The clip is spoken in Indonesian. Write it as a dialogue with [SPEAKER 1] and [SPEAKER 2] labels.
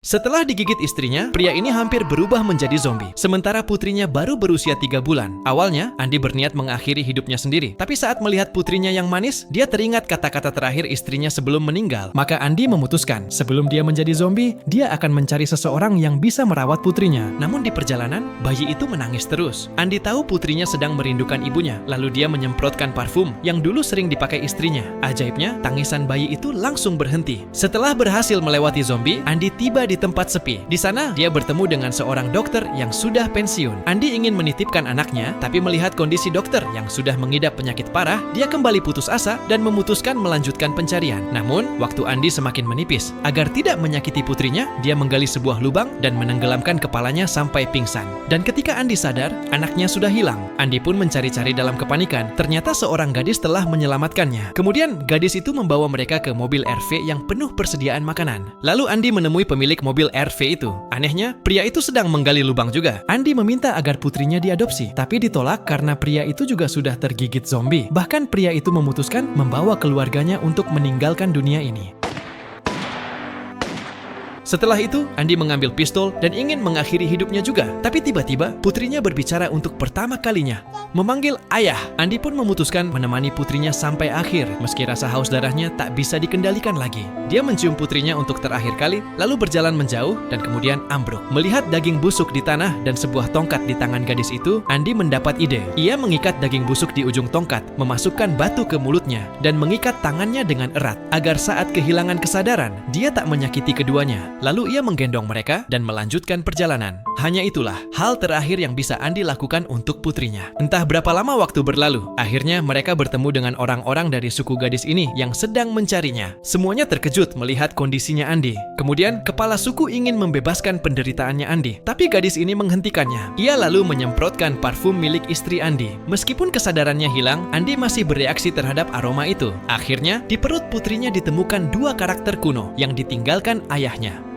[SPEAKER 1] Setelah digigit istrinya, pria ini hampir berubah menjadi zombie. Sementara putrinya baru berusia 3 bulan. Awalnya, Andi berniat mengakhiri hidupnya sendiri. Tapi saat melihat putrinya yang manis, dia teringat kata-kata terakhir istrinya sebelum meninggal. Maka Andi memutuskan, sebelum dia menjadi zombie, dia akan mencari seseorang yang bisa merawat putrinya. Namun di perjalanan, bayi itu menangis terus. Andi tahu putrinya sedang merindukan ibunya. Lalu dia menyemprotkan parfum yang dulu sering dipakai istrinya. Ajaibnya, tangisan bayi itu langsung berhenti. Setelah berhasil melewati zombie, Andi tiba di tempat sepi. Di sana, dia bertemu dengan seorang dokter yang sudah pensiun. Andi ingin menitipkan anaknya, tapi melihat kondisi dokter yang sudah mengidap penyakit parah, dia kembali putus asa dan memutuskan melanjutkan pencarian. Namun, waktu Andi semakin menipis. Agar tidak menyakiti putrinya, dia menggali sebuah lubang dan menenggelamkan kepalanya sampai pingsan. Dan ketika Andi sadar, anaknya sudah hilang. Andi pun mencari-cari dalam kepanikan. Ternyata seorang gadis telah menyelamatkannya. Kemudian, gadis itu membawa mereka ke mobil RV yang penuh persediaan makanan. Lalu Andi menemui pemilik mobil RV itu. Anehnya, pria itu sedang menggali lubang juga. Andi meminta agar putrinya diadopsi, tapi ditolak karena pria itu juga sudah tergigit zombie. Bahkan pria itu memutuskan membawa keluarganya untuk meninggalkan dunia ini. Setelah itu, Andi mengambil pistol dan ingin mengakhiri hidupnya juga. Tapi tiba-tiba, putrinya berbicara untuk pertama kalinya. Memanggil ayah. Andi pun memutuskan menemani putrinya sampai akhir, meski rasa haus darahnya tak bisa dikendalikan lagi. Dia mencium putrinya untuk terakhir kali, lalu berjalan menjauh dan kemudian ambruk. Melihat daging busuk di tanah dan sebuah tongkat di tangan gadis itu, Andi mendapat ide. Ia mengikat daging busuk di ujung tongkat, memasukkan batu ke mulutnya, dan mengikat tangannya dengan erat, agar saat kehilangan kesadaran, dia tak menyakiti keduanya. Lalu ia menggendong mereka dan melanjutkan perjalanan. Hanya itulah hal terakhir yang bisa Andi lakukan untuk putrinya. Entah berapa lama waktu berlalu, akhirnya mereka bertemu dengan orang-orang dari suku gadis ini yang sedang mencarinya. Semuanya terkejut melihat kondisinya Andi. Kemudian, kepala suku ingin membebaskan penderitaannya Andi, tapi gadis ini menghentikannya. Ia lalu menyemprotkan parfum milik istri Andi. Meskipun kesadarannya hilang, Andi masih bereaksi terhadap aroma itu. Akhirnya, di perut putrinya ditemukan 2 karakter kuno yang ditinggalkan ayahnya.